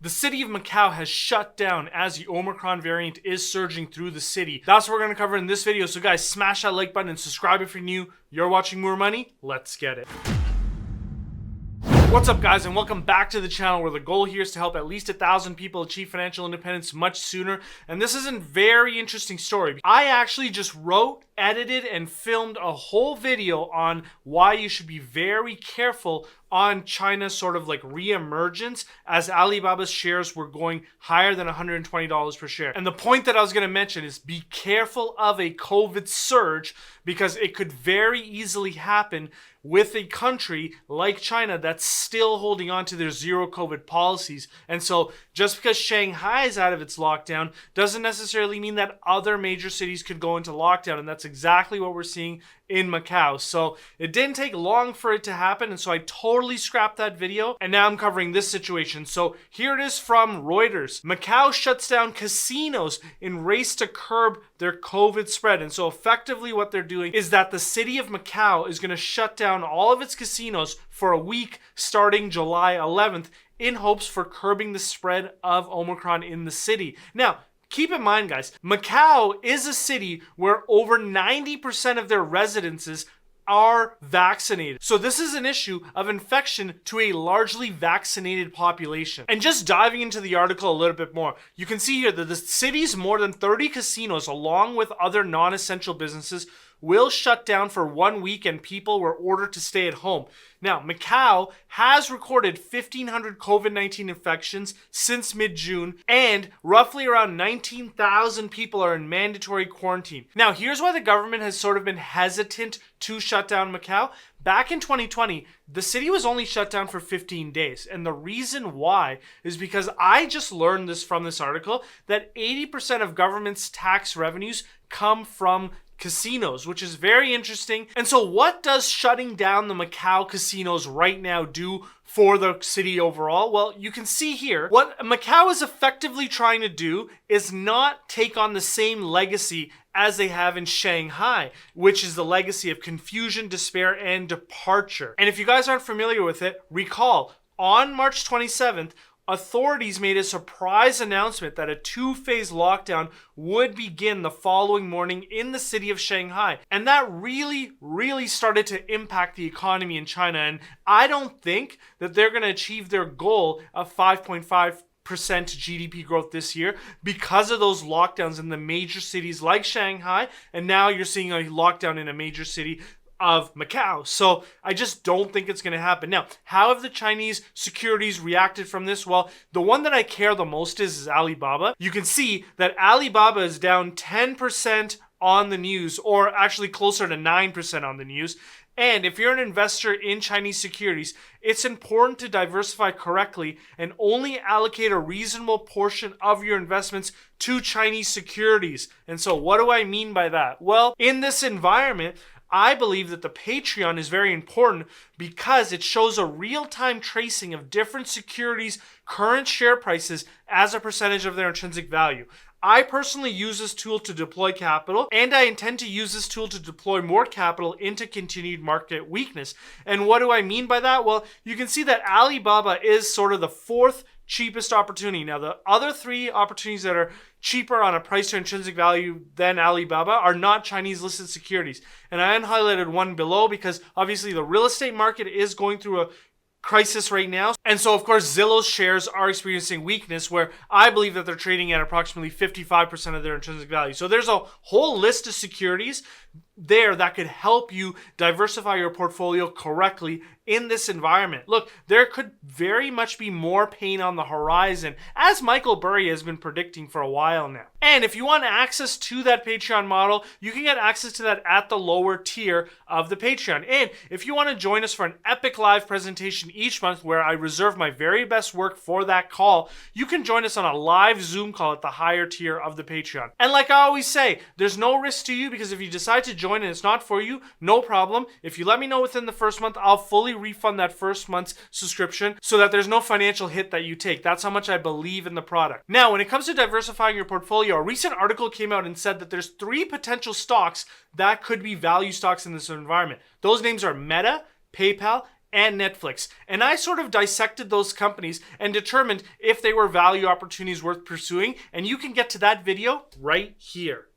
The city of Macau has shut down as the Omicron variant is surging through the city. That's what we're going to cover in this video. So guys, smash that like button and subscribe if you're new. You're watching More Money. Let's get it. What's up guys, and welcome back to the channel where the goal here is to help at least 1,000 people achieve financial independence much sooner. And this is a very interesting story. I actually just wrote, edited, and filmed a whole video on why you should be very careful on China's sort of like re-emergence as Alibaba's shares were going higher than $120 per share. And the point that I was going to mention is be careful of a COVID surge because it could very easily happen with a country like China that's still holding on to their zero COVID policies. And so just because Shanghai is out of its lockdown doesn't necessarily mean that other major cities could go into lockdown. And that's exactly what we're seeing in Macau. So it didn't take long for it to happen, and so I totally scrapped that video, and now I'm covering this situation. So here it is from Reuters. Macau shuts down casinos in race to curb their COVID spread. And so effectively what they're doing is that the city of Macau is going to shut down all of its casinos for a week starting July 11th in hopes for curbing the spread of Omicron in the city. Now, keep in mind, guys, Macau is a city where over 90% of their residences are vaccinated. So this is an issue of infection to a largely vaccinated population. And just diving into the article a little bit more, you can see here that the city's more than 30 casinos, along with other non-essential businesses, will shut down for 1 week and people were ordered to stay at home. Now, Macau has recorded 1,500 COVID-19 infections since mid-June, and roughly around 19,000 people are in mandatory quarantine. Now, here's why the government has sort of been hesitant to shut down Macau. Back in 2020, the city was only shut down for 15 days. And the reason why is because I just learned this from this article, that 80% of government's tax revenues come from casinos, which is very interesting. And so what does shutting down the Macau casinos right now do for the city overall? Well, you can see here, what Macau is effectively trying to do is not take on the same legacy as they have in Shanghai, which is the legacy of confusion, despair, and departure. And if you guys aren't familiar with it, recall, on March 27th, authorities made a surprise announcement that a two-phase lockdown would begin the following morning in the city of Shanghai. And that really started to impact the economy in China. And I don't think that they're going to achieve their goal of 5.5% GDP growth this year because of those lockdowns in the major cities like Shanghai. And now you're seeing a lockdown in a major city of Macau. So I just don't think it's going to happen. Now, how have the Chinese securities reacted from this? Well, the one that I care the most is Alibaba. You can see that Alibaba is down 10% on the news, or actually closer to 9% on the news. And if you're an investor in Chinese securities, it's important to diversify correctly and only allocate a reasonable portion of your investments to Chinese securities. And so what do I mean by that? Well, in this environment, I believe that the Patreon is very important because it shows a real-time tracing of different securities' current share prices as a percentage of their intrinsic value. I personally use this tool to deploy capital, and I intend to use this tool to deploy more capital into continued market weakness. And what do I mean by that? Well, you can see that Alibaba is sort of the fourth cheapest opportunity. Now, the other three opportunities that are cheaper on a price to intrinsic value than Alibaba are not Chinese listed securities. And I unhighlighted one below because obviously the real estate market is going through a crisis right now. And so, of course, Zillow's shares are experiencing weakness where I believe that they're trading at approximately 55% of their intrinsic value. So there's a whole list of securities there that could help you diversify your portfolio correctly in this environment. Look, there could very much be more pain on the horizon, as Michael Burry has been predicting for a while now. And if you want access to that Patreon model, you can get access to that at the lower tier of the Patreon. And if you want to join us for an epic live presentation each month where I reserve my very best work for that call, you can join us on a live Zoom call at the higher tier of the Patreon. And like I always say, there's no risk to you because if you decide to join and it's not for you, no problem. If you let me know within the first month, I'll fully refund that first month's subscription so that there's no financial hit that you take. That's how much I believe in the product. Now, when it comes to diversifying your portfolio, a recent article came out and said that there's 3 potential stocks that could be value stocks in this environment. Those names are Meta, PayPal, and Netflix. And I sort of dissected those companies and determined if they were value opportunities worth pursuing. And you can get to that video right here.